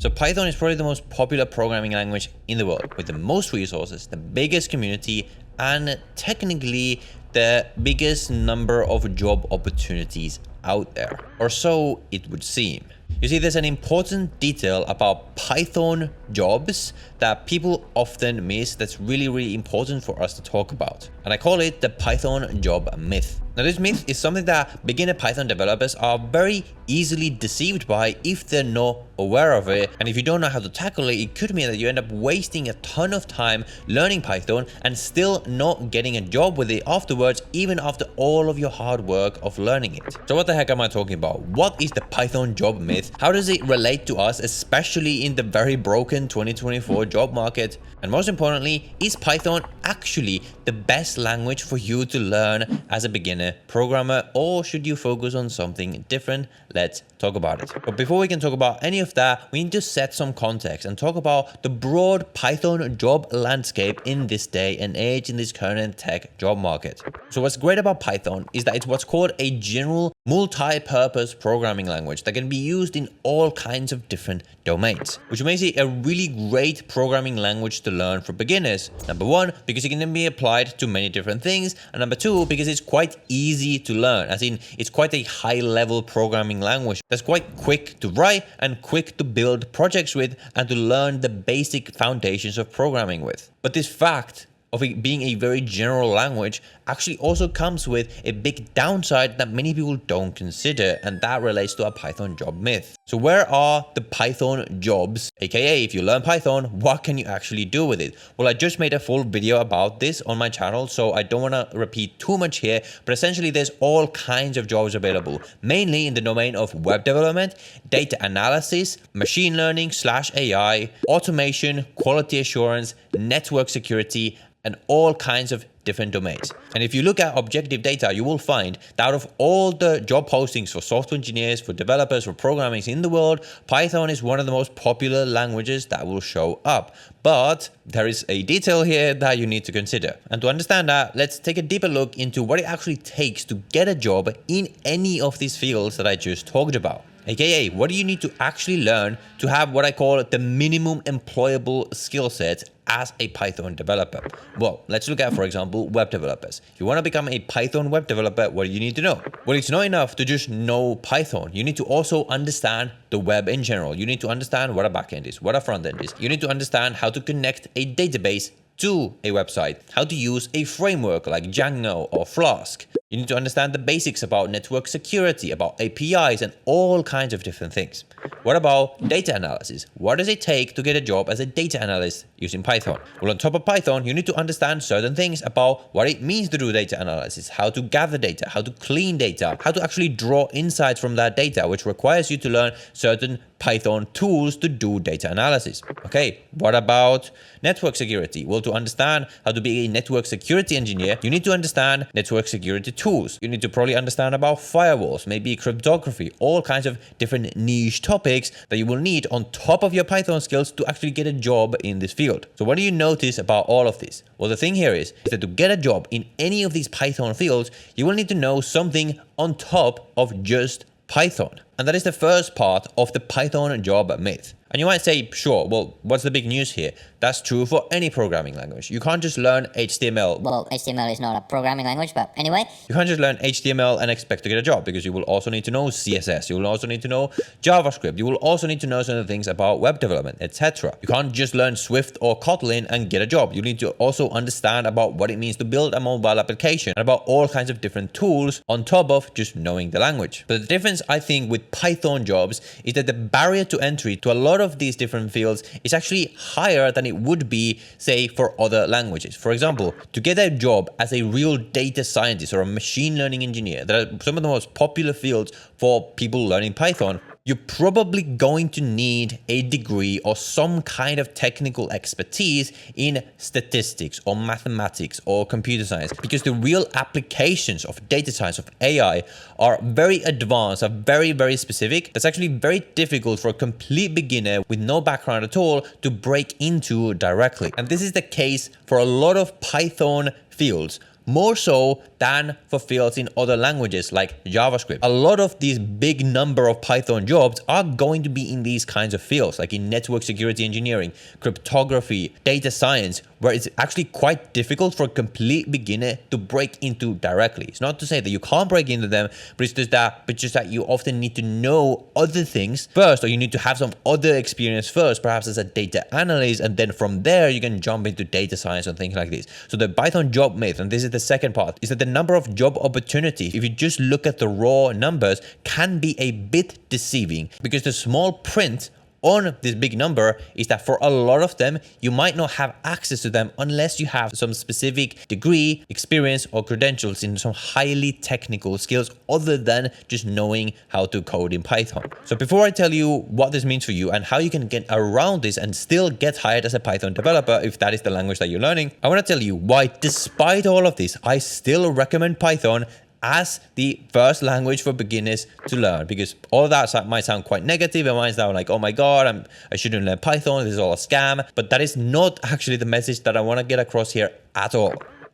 So Python is probably the most popular programming language in the world, with the most resources, the biggest community, and technically the biggest number of job opportunities out there, or so it would seem. You see, there's an important detail about Python jobs that people often miss that's really important for us to talk about. And I call it the Python job myth. Now, this myth is something that beginner Python developers are very easily deceived by if they're not aware of it. And if you don't know how to tackle it, it could mean that you end up wasting a ton of time learning Python and still not getting a job with it afterwards, even after all of your hard work of learning it. So what the heck am I talking about? What is the Python job myth? How does it relate to us, especially in the very broken 2024 job market? And most importantly, is Python actually the best language for you to learn as a beginner programmer, or should you focus on something different? Let's talk about it. But before we can talk about any of that, we need to set some context and talk about the broad Python job landscape in this day and age, in this current tech job market. So what's great about Python is that it's what's called a general multi-purpose programming language that can be used in all kinds of different domains, which makes it a really great programming language to learn for beginners. Number one, because it can be applied to many different things, and number two, because it's quite easy to learn, as in it's quite a high-level programming language that's quite quick to write and quick to build projects with and to learn the basic foundations of programming with. But this fact of it being a very general language actually also comes with a big downside that many people don't consider, and that relates to a Python job myth. So where are the Python jobs? AKA, if you learn Python, what can you actually do with it? Well, I just made a full video about this on my channel, so I don't want to repeat too much here, but essentially there's all kinds of jobs available, mainly in the domain of web development, data analysis, machine learning / AI, automation, quality assurance, network security, and all kinds of different domains. And if you look at objective data, you will find that out of all the job postings for software engineers, for developers, for programming in the world, Python is one of the most popular languages that will show up. But there is a detail here that you need to consider. And to understand that, let's take a deeper look into what it actually takes to get a job in any of these fields that I just talked about. AKA, what do you need to actually learn to have what I call the minimum employable skill set as a Python developer? Well, let's look at, for example, web developers. If you want to become a Python web developer, what do you need to know? Well, it's not enough to just know Python. You need to also understand the web in general. You need to understand what a backend is, what a frontend is. You need to understand how to connect a database to a website, how to use a framework like Django or Flask. You need to understand the basics about network security, about APIs, and all kinds of different things. What about data analysis? What does it take to get a job as a data analyst using Python? Well, on top of Python, you need to understand certain things about what it means to do data analysis, how to gather data, how to clean data, how to actually draw insights from that data, which requires you to learn certain Python tools to do data analysis. Okay, what about network security? Well, to understand how to be a network security engineer, you need to understand network security tools. You need to probably understand about firewalls, maybe cryptography, all kinds of different niche topics that you will need on top of your Python skills to actually get a job in this field. So what do you notice about all of this? Well, the thing here is that to get a job in any of these Python fields, you will need to know something on top of just Python. And that is the first part of the Python job myth. And you might say, sure, well, what's the big news here? That's true for any programming language. You can't just learn HTML. Well, HTML is not a programming language, but anyway. You can't just learn HTML and expect to get a job, because you will also need to know CSS. You will also need to know JavaScript. You will also need to know certain things about web development, etc. You can't just learn Swift or Kotlin and get a job. You need to also understand about what it means to build a mobile application and about all kinds of different tools on top of just knowing the language. But the difference, I think, with Python jobs is that the barrier to entry to a lot of these different fields is actually higher than it would be, say, for other languages. For example, to get a job as a real data scientist or a machine learning engineer, that are some of the most popular fields for people learning Python, you're probably going to need a degree or some kind of technical expertise in statistics or mathematics or computer science, because the real applications of data science, of AI, are very advanced, are very specific. That's actually very difficult for a complete beginner with no background at all to break into directly. And this is the case for a lot of Python fields. more so than for fields in other languages like JavaScript. A lot of these big number of Python jobs are going to be in these kinds of fields, like in network security engineering, cryptography, data science, where it's actually quite difficult for a complete beginner to break into directly. It's not to say that you can't break into them, but it's just that you often need to know other things first, or you need to have some other experience first, perhaps as a data analyst, and then from there you can jump into data science and things like this. So the Python job myth, and this is the second part, is that the number of job opportunities, if you just look at the raw numbers, can be a bit deceiving, because the small print on this big number is that for a lot of them, you might not have access to them unless you have some specific degree, experience, or credentials in some highly technical skills other than just knowing how to code in Python. So before I tell you what this means for you and how you can get around this and still get hired as a Python developer if that is the language that you're learning, I want to tell you why, despite all of this, I still recommend Python as the first language for beginners to learn, because all that might sound quite negative. It might sound like, oh my God, I shouldn't learn Python. This is all a scam. But that is not actually the message that I want to get across here at all.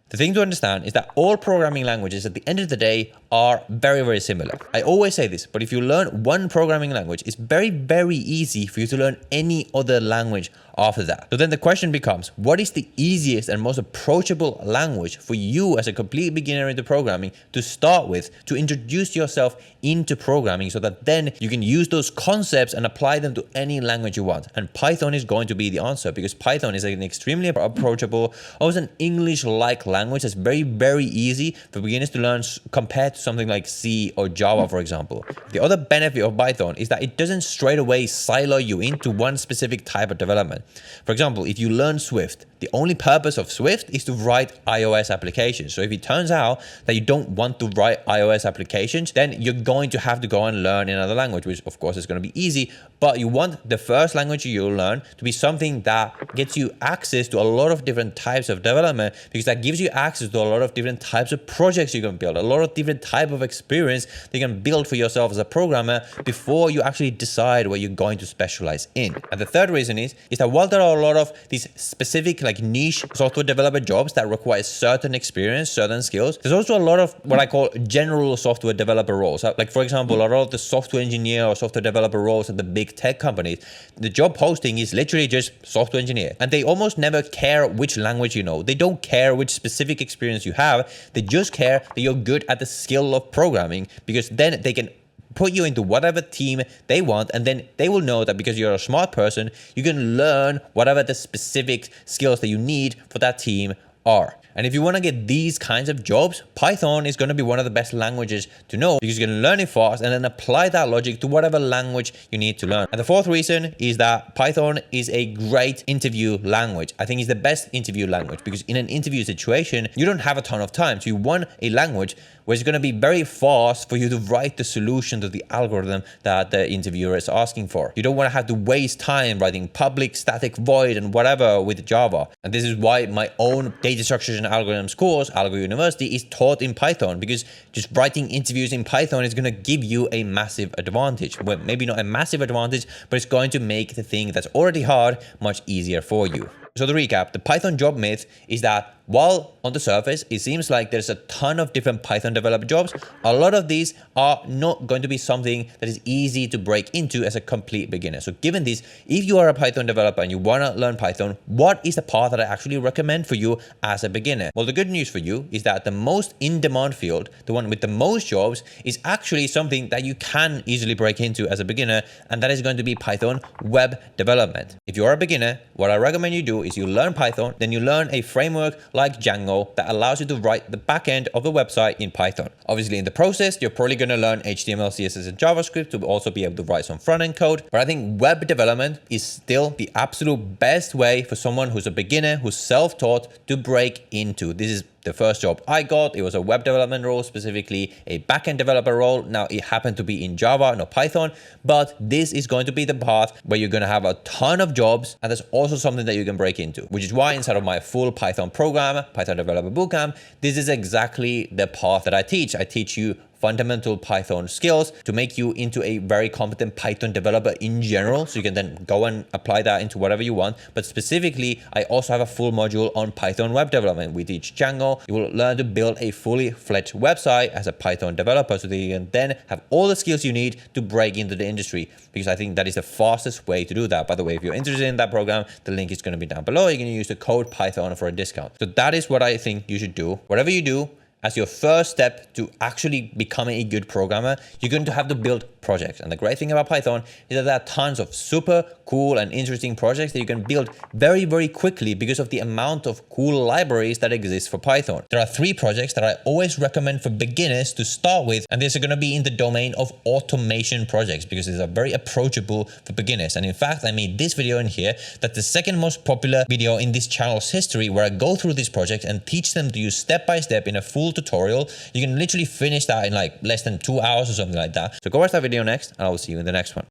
The thing to understand is that all programming languages at the end of the day are very, very similar. I always say this, but if you learn one programming language, it's very, very easy for you to learn any other language after that. So then the question becomes, what is the easiest and most approachable language for you as a complete beginner into programming to start with, to introduce yourself into programming, so that then you can use those concepts and apply them to any language you want? And Python is going to be the answer, because Python is an extremely approachable, almost an English-like language that's very, very easy for beginners to learn compared to something like C or Java, for example. The other benefit of Python is that it doesn't straight away silo you into one specific type of development. For example, if you learn Swift, the only purpose of Swift is to write iOS applications. So if it turns out that you don't want to write iOS applications, then you're going to have to go and learn another language, which of course is going to be easy, but you want the first language you'll learn to be something that gets you access to a lot of different types of development, because that gives you access to a lot of different types of projects you can build, a lot of different type of experience that you can build for yourself as a programmer before you actually decide what you're going to specialize in. And the third reason is that while there are a lot of these specific like niche software developer jobs that require certain experience, certain skills, there's also a lot of what I call general software developer roles. Like for example, a lot of the software engineer or software developer roles at the big tech companies, the job posting is literally just software engineer. And they almost never care which language you know. They don't care which specific experience you have. They just care that you're good at the skill of programming, because then they can put you into whatever team they want, and then they will know that because you're a smart person, you can learn whatever the specific skills that you need for that team are. And if you want to get these kinds of jobs, Python is going to be one of the best languages to know, because you can learn it fast and then apply that logic to whatever language you need to learn. And the fourth reason is that Python is a great interview language. I think it's the best interview language, because in an interview situation, you don't have a ton of time. So you want a language where it's going to be very fast for you to write the solution to the algorithm that the interviewer is asking for. You don't want to have to waste time writing public, static, void, and whatever with Java. And this is why my own data structures and algorithms course, Algo University, is taught in Python, because just writing interviews in Python is going to give you a massive advantage. Well, maybe not a massive advantage, but it's going to make the thing that's already hard much easier for you. So to recap, the Python job myth is that while on the surface, it seems like there's a ton of different Python developer jobs, a lot of these are not going to be something that is easy to break into as a complete beginner. So given this, if you are a Python developer and you want to learn Python, what is the path that I actually recommend for you as a beginner? Well, the good news for you is that the most in-demand field, the one with the most jobs, is actually something that you can easily break into as a beginner, and that is going to be Python web development. If you are a beginner, what I recommend you do is you learn Python, then you learn a framework like Django that allows you to write the backend of the website in Python. Obviously, in the process, you're probably going to learn HTML, CSS, and JavaScript to also be able to write some front-end code. But I think web development is still the absolute best way for someone who's a beginner, who's self-taught, to break into. This is the first job I got. It was a web development role, specifically a backend developer role. Now, it happened to be in Java, not Python, but this is going to be the path where you're going to have a ton of jobs, and that's also something that you can break into, which is why inside of my full Python program, Python Developer Bootcamp, this is exactly the path that I teach. I teach you fundamental Python skills to make you into a very competent Python developer in general. So you can then go and apply that into whatever you want. But specifically, I also have a full module on Python web development. We teach Django. You will learn to build a fully fledged website as a Python developer so that you can then have all the skills you need to break into the industry, because I think that is the fastest way to do that. By the way, if you're interested in that program, the link is going to be down below. You can use the code Python for a discount. So that is what I think you should do. Whatever you do, as your first step to actually becoming a good programmer, you're going to have to build projects. And the great thing about Python is that there are tons of super cool and interesting projects that you can build very, very quickly because of the amount of cool libraries that exist for Python. There are 3 projects that I always recommend for beginners to start with, and these are going to be in the domain of automation projects because these are very approachable for beginners. And in fact, I made this video in here that's the second most popular video in this channel's history, where I go through these projects and teach them to use step by step in a full tutorial. You can literally finish that in like less than 2 hours or something like that. So go watch that video next, and I will see you in the next one.